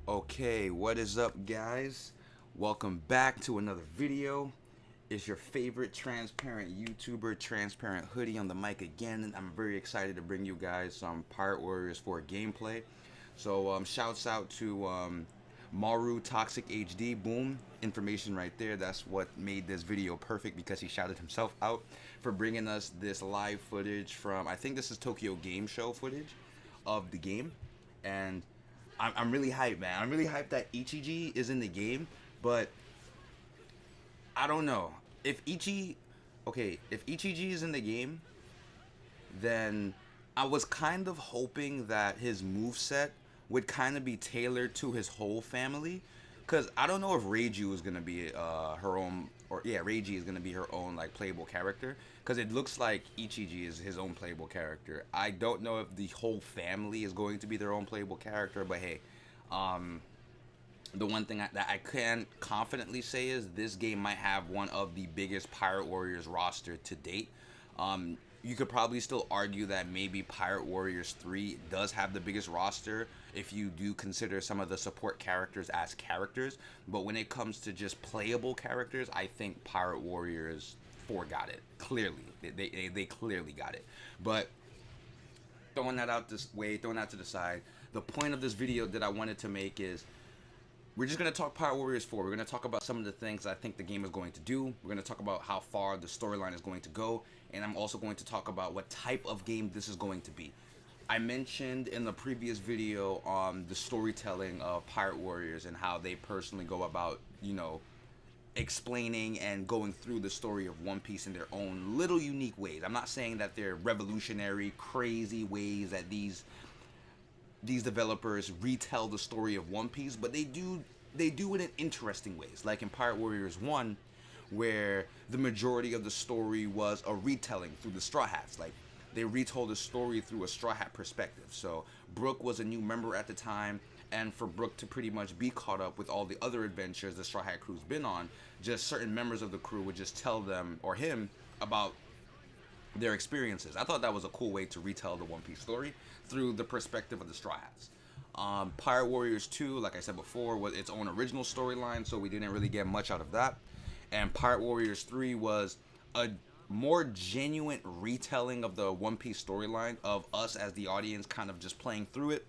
Okay, what is up, guys? Welcome back to another video. It's your favorite transparent YouTuber, Transparent Hoodie, on the mic again. I'm very excited to bring you guys some Pirate Warriors 4 gameplay. So, shouts out to Maru Toxic HD. Boom, information right there. That's what made this video perfect because he shouted himself out for bringing us this live footage from, I think this is Tokyo Game Show footage of the game. And I'm really hyped, man. I'm really hyped that Ichiji is in the game, but I don't know if if Ichiji is in the game, then I was kind of hoping that his move set would kind of be tailored to his whole family, because I don't know if Reiju is gonna be her own, or yeah, Reiji is gonna be her own like playable character, because it looks like Ichiji is his own playable character. I don't know if the whole family is going to be their own playable character, but hey, um, the one thing that I can confidently say is this game might have one of the biggest Pirate Warriors roster to date. You could probably still argue that maybe Pirate Warriors 3 does have the biggest roster if you do consider some of the support characters as characters. But when it comes to just playable characters, I think Pirate Warriors 4 got it. Clearly. They clearly got it. But throwing that out this way, throwing that to the side, the point of this video that I wanted to make is we're just going to talk Pirate Warriors 4. We're going to talk about some of the things I think the game is going to do. We're going to talk about how far the storyline is going to go. And I'm also going to talk about what type of game this is going to be. I mentioned in the previous video on the storytelling of Pirate Warriors and how they personally go about, explaining and going through the story of One Piece in their own little unique ways. I'm not saying that they're revolutionary, crazy ways that these developers retell the story of One Piece, but they do it in interesting ways. Like in Pirate Warriors 1, where the majority of the story was a retelling through the Straw Hats. Like they retold the story through a Straw Hat perspective. So Brook was a new member at the time, and for Brook to pretty much be caught up with all the other adventures the Straw Hat crew's been on, just certain members of the crew would just tell them or him about their experiences. I thought that was a cool way to retell the One Piece story through the perspective of the Straw Hats. Pirate Warriors 2, like I said before, was its own original storyline, so we didn't really get much out of that. And Pirate Warriors 3 was a more genuine retelling of the One Piece storyline, of us as the audience kind of just playing through it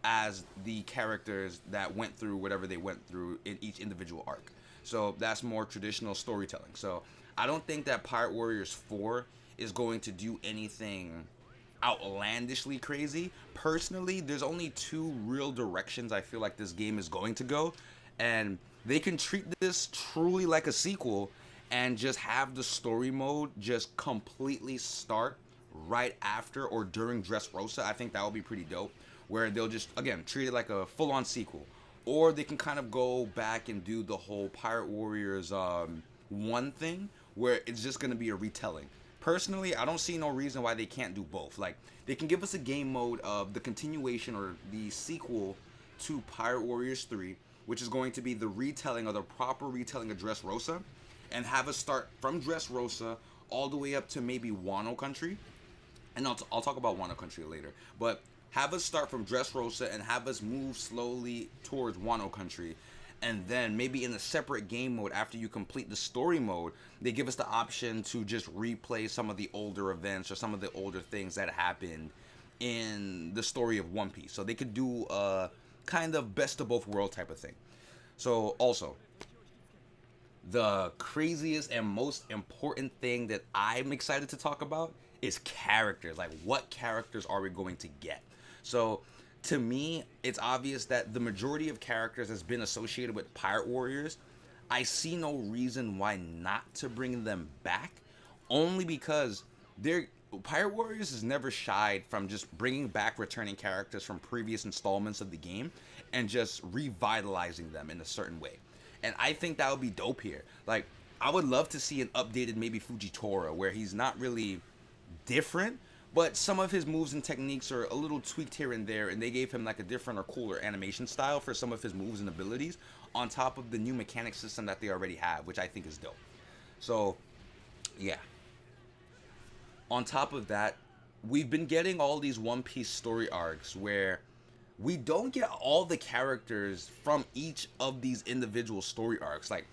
as the characters that went through whatever they went through in each individual arc. So that's more traditional storytelling. So I don't think that Pirate Warriors 4 is going to do anything outlandishly crazy. Personally, there's only two real directions I feel like this game is going to go, and they can treat this truly like a sequel and just have the story mode just completely start right after or during Dressrosa. I think that would be pretty dope, where they'll just again treat it like a full-on sequel, or they can kind of go back and do the whole Pirate Warriors one thing where it's just going to be a retelling. Personally, I don't see no reason why they can't do both. Like, they can give us a game mode of the continuation or the sequel to Pirate Warriors 3, which is going to be the retelling or the proper retelling of Dressrosa, and have us start from Dressrosa all the way up to maybe Wano Country. And I'll talk about Wano Country later. But have us start from Dressrosa and have us move slowly towards Wano Country, and then maybe in a separate game mode after you complete the story mode, they give us the option to just replay some of the older events or some of the older things that happened in the story of One Piece. So they could do a kind of best of both world type of thing. So also, the craziest and most important thing that I'm excited to talk about is characters. Like, what characters are we going to get? So to me, it's obvious that the majority of characters has been associated with Pirate Warriors. I see no reason why not to bring them back, only because they're Pirate Warriors has never shied from just bringing back returning characters from previous installments of the game and just revitalizing them in a certain way. And I think that would be dope here. Like, I would love to see an updated maybe Fujitora where he's not really different, but some of his moves and techniques are a little tweaked here and there, and they gave him like a different or cooler animation style for some of his moves and abilities on top of the new mechanic system that they already have, which I think is dope. So, yeah. On top of that, we've been getting all these One Piece story arcs where we don't get all the characters from each of these individual story arcs. Like,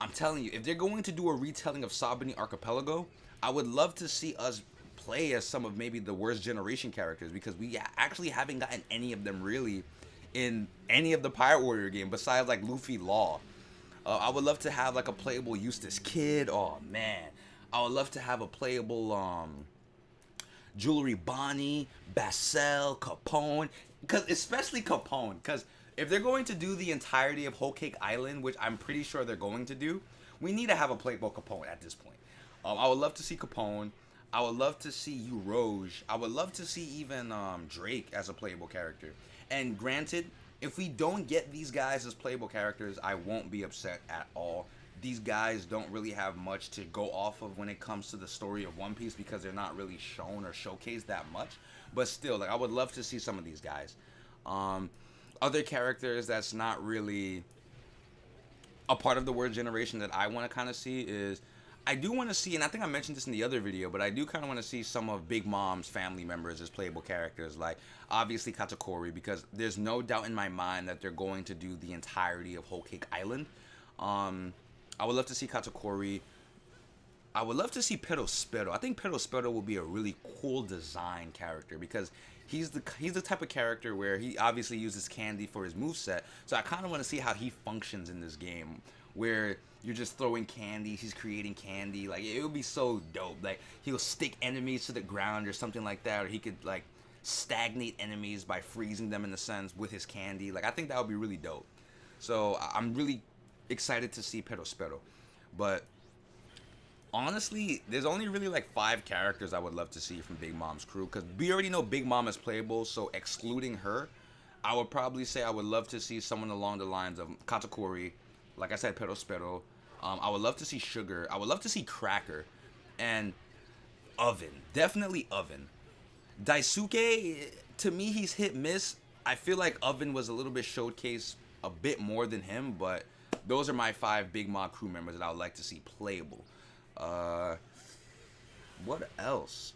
I'm telling you, if they're going to do a retelling of Sabani Archipelago, I would love to see us play as some of maybe the worst generation characters, because we actually haven't gotten any of them really in any of the Pirate Warrior game besides like Luffy Law. I would love to have like a playable Eustass Kid. Oh man, I would love to have a playable Jewelry Bonnie, Basel, Capone, because especially Capone, because if they're going to do the entirety of Whole Cake Island, which I'm pretty sure they're going to do, we need to have a playable Capone at this point. I would love to see Capone. I would love to see Uroge. I would love to see even Drake as a playable character. And granted, if we don't get these guys as playable characters, I won't be upset at all. These guys don't really have much to go off of when it comes to the story of One Piece, because they're not really shown or showcased that much. But still, like, I would love to see some of these guys. Other characters that's not really a part of the word generation that I want to kind of see is, I do want to see, and I think I mentioned this in the other video, but I do kind of want to see some of Big Mom's family members as playable characters, like obviously Katakuri, because there's no doubt in my mind that they're going to do the entirety of Whole Cake Island. I would love to see Katakuri. I would love to see Pero Spero. I think Pero Spero will be a really cool design character, because he's the type of character where he obviously uses candy for his moveset. So I kind of want to see how he functions in this game, where you're just throwing candy, he's creating candy. Like, it would be so dope. Like, he'll stick enemies to the ground or something like that, or he could like stagnate enemies by freezing them in a sense with his candy. Like, I think that would be really dope. So I'm really excited to see Pero Spero. But honestly, there's only really like 5 characters I would love to see from Big Mom's crew, because we already know Big Mom is playable, so excluding her, I would probably say I would love to see someone along the lines of Katakuri, like I said, Pero Spero. I would love to see Sugar. I would love to see Cracker. And Oven. Definitely Oven. Daisuke, to me, he's hit miss. I feel like Oven was a little bit showcased a bit more than him, but those are my 5 Big Mom crew members that I would like to see playable. What else?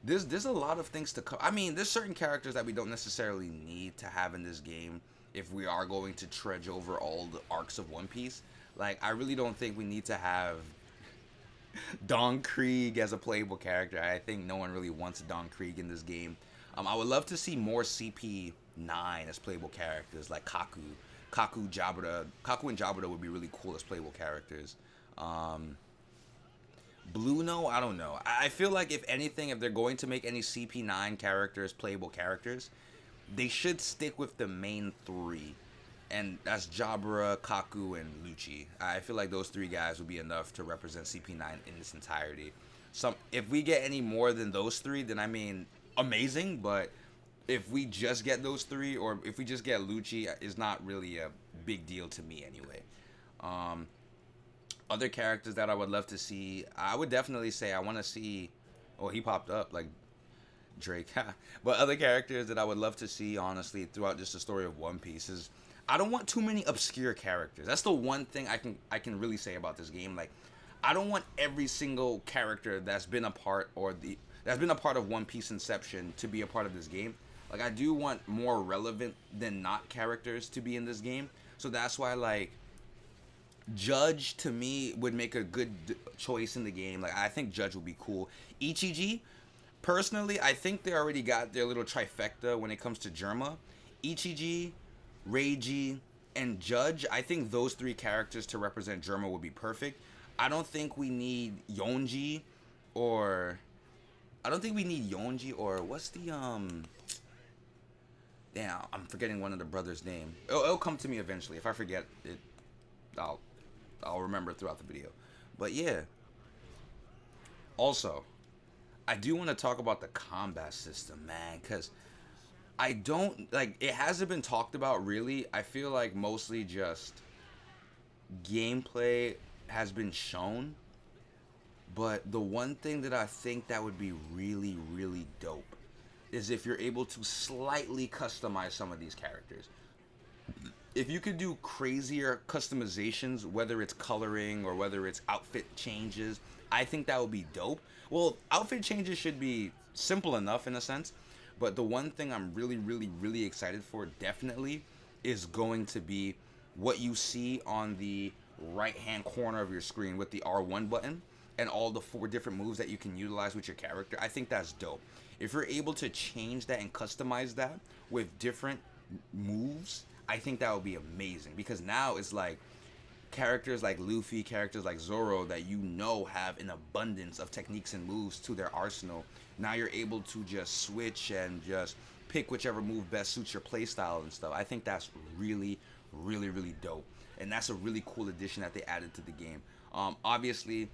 There's a lot of things to cover. I mean, there's certain characters that we don't necessarily need to have in this game if we are going to trudge over all the arcs of One Piece. Like, I really don't think we need to have Don Krieg as a playable character. I think no one really wants Don Krieg in this game. I would love to see more CP9 as playable characters, like Kaku. Kaku and Jabra would be really cool as playable characters. Blue No, I don't know. I feel like if anything, if they're going to make any CP9 characters playable characters, they should stick with the main 3. And that's Jabra, Kaku, and Lucci. I feel like those 3 guys would be enough to represent CP9 in its entirety. If we get any more than those 3, then I mean, amazing. But if we just get those 3, or if we just get Lucci, is not really a big deal to me anyway. Other characters that I would love to see, I would definitely say I want to see. Oh, he popped up like Drake. But other characters that I would love to see, honestly, throughout just the story of One Piece is, I don't want too many obscure characters. That's the one thing I can really say about this game. Like, I don't want every single character that's been a part of One Piece Inception to be a part of this game. Like, I do want more relevant than not characters to be in this game. So that's why, like, Judge to me would make a good choice in the game. Like, I think Judge would be cool. Ichiji, personally, I think they already got their little trifecta when it comes to Germa. Ichiji, Reiji, and Judge, I think those 3 characters to represent Germa would be perfect. I don't think we need Yonji, or what's the damn, I'm forgetting one of the brothers' name. It'll come to me eventually. If I forget it, I'll remember throughout the video. But yeah. Also, I do want to talk about the combat system, man, because I don't, like, it hasn't been talked about really. I feel like mostly just gameplay has been shown. But the one thing that I think that would be really, really dope is if you're able to slightly customize some of these characters. If you could do crazier customizations, whether it's coloring or whether it's outfit changes, I think that would be dope. Well, outfit changes should be simple enough in a sense, But the one thing I'm really excited for definitely is going to be what you see on the right hand corner of your screen with the R1 button and all the 4 different moves that you can utilize with your character. I think that's dope. If you're able to change that and customize that with different moves, I think that would be amazing, because now it's like characters like Luffy, characters like Zoro that you know have an abundance of techniques and moves to their arsenal. Now you're able to just switch and just pick whichever move best suits your playstyle and stuff. I think that's really dope, and that's a really cool addition that they added to the game. Obviously,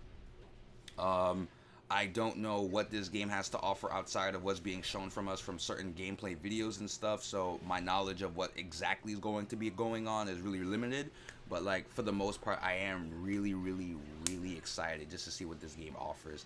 I don't know what this game has to offer outside of what's being shown from us from certain gameplay videos and stuff, so my knowledge of what exactly is going to be going on is really limited. But like, for the most part, I am really excited just to see what this game offers.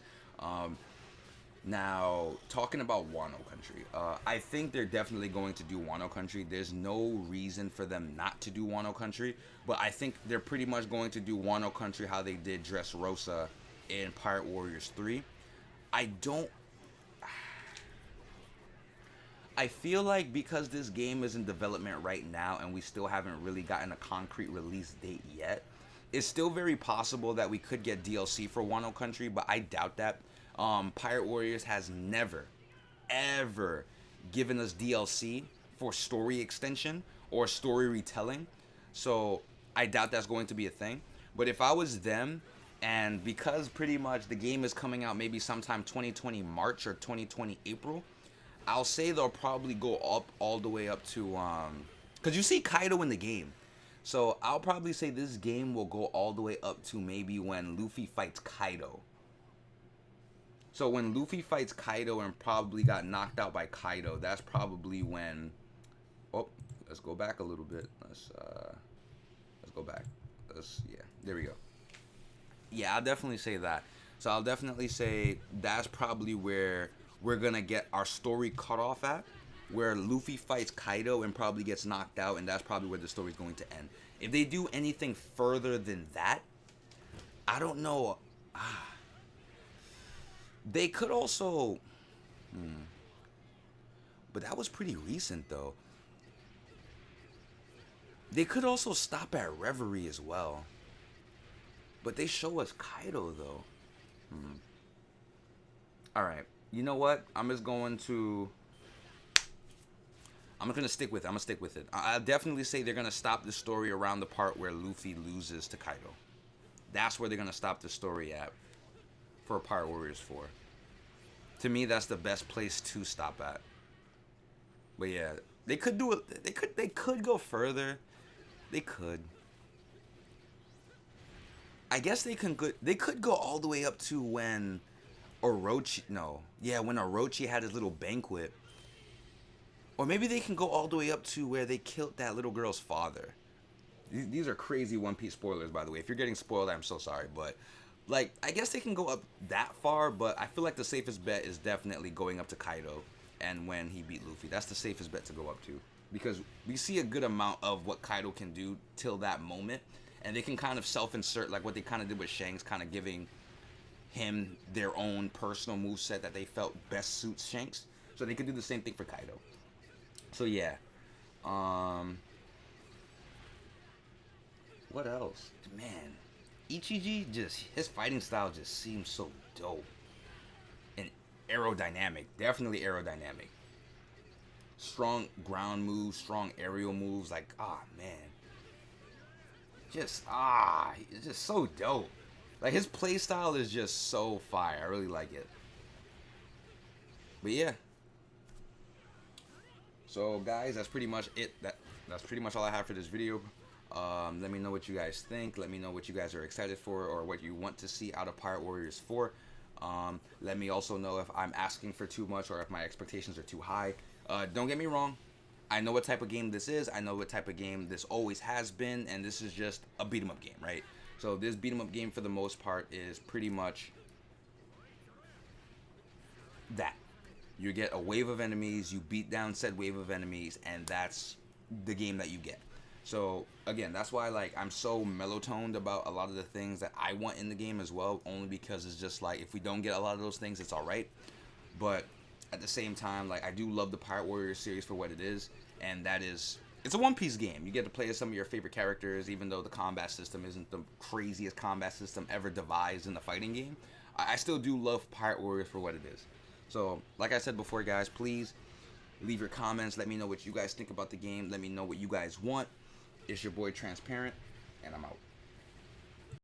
Now, talking about Wano Country, I think they're definitely going to do Wano Country. There's no reason for them not to do Wano Country, but I think they're pretty much going to do Wano Country how they did Dressrosa in Pirate Warriors 3. I feel like because this game is in development right now and we still haven't really gotten a concrete release date yet, it's still very possible that we could get DLC for Wano Country, but I doubt that. Pirate Warriors has never, ever given us DLC for story extension or story retelling, so I doubt that's going to be a thing. But if I was them, and because pretty much the game is coming out maybe sometime 2020 March or 2020 April, I'll say they'll probably go up all the way up to because you see Kaido in the game, so I'll probably say this game will go all the way up to maybe when Luffy fights Kaido. So when Luffy fights Kaido and probably got knocked out by Kaido, that's probably when. Oh, let's go back a little bit. Let's go back. Yeah, there we go. Yeah, I'll definitely say that. So I'll definitely say that's probably where we're gonna get our story cut off at, where Luffy fights Kaido and probably gets knocked out, and that's probably where the story's going to end. If they do anything further than that, I don't know. They could also, but that was pretty recent though. They could also stop at Reverie as well, but they show us Kaido though. All right, you know what? I'm just gonna stick with it. I'm gonna stick with it. I'll definitely say they're gonna stop the story around the part where Luffy loses to Kaido. That's where they're gonna stop the story at for Pirate Warriors 4. To me, that's the best place to stop at. But yeah, they could do it. They could go further. They could. I guess they could go all the way up to when Orochi. No, yeah, when Orochi had his little banquet. Or maybe they can go all the way up to where they killed that little girl's father. These are crazy One Piece spoilers, by the way. If you're getting spoiled, I'm so sorry. But, like, I guess they can go up that far, but I feel like the safest bet is definitely going up to Kaido and when he beat Luffy. That's the safest bet to go up to. Because we see a good amount of what Kaido can do till that moment. And they can kind of self-insert, like what they kind of did with Shanks, kind of giving him their own personal moveset that they felt best suits Shanks. So they could do the same thing for Kaido. So yeah. What else? Man, Ichiji, his fighting style just seems so dope. And aerodynamic. Definitely aerodynamic. Strong ground moves, strong aerial moves. Like, man. It's just so dope. Like, his play style is just so fire. I really like it. But yeah. So guys, that's pretty much it. That's pretty much all I have for this video. Let me know what you guys think. Let me know what you guys are excited for or what you want to see out of Pirate Warriors 4. Let me also know if I'm asking for too much or if my expectations are too high. Don't get me wrong. I know what type of game this is. I know what type of game this always has been. And this is just a beat 'em up game, right? So this beat 'em up game for the most part is pretty much that. You get a wave of enemies, you beat down said wave of enemies, and that's the game that you get. So again, that's why I'm so mellow-toned about a lot of the things that I want in the game as well, only because it's just like, if we don't get a lot of those things, it's alright. But at the same time, like, I do love the Pirate Warrior series for what it is, and that is, it's a One Piece game. You get to play as some of your favorite characters, even though the combat system isn't the craziest combat system ever devised in the fighting game. I still do love Pirate Warriors for what it is. So, like I said before, guys, please leave your comments. Let me know what you guys think about the game. Let me know what you guys want. It's your boy Transparent, and I'm out.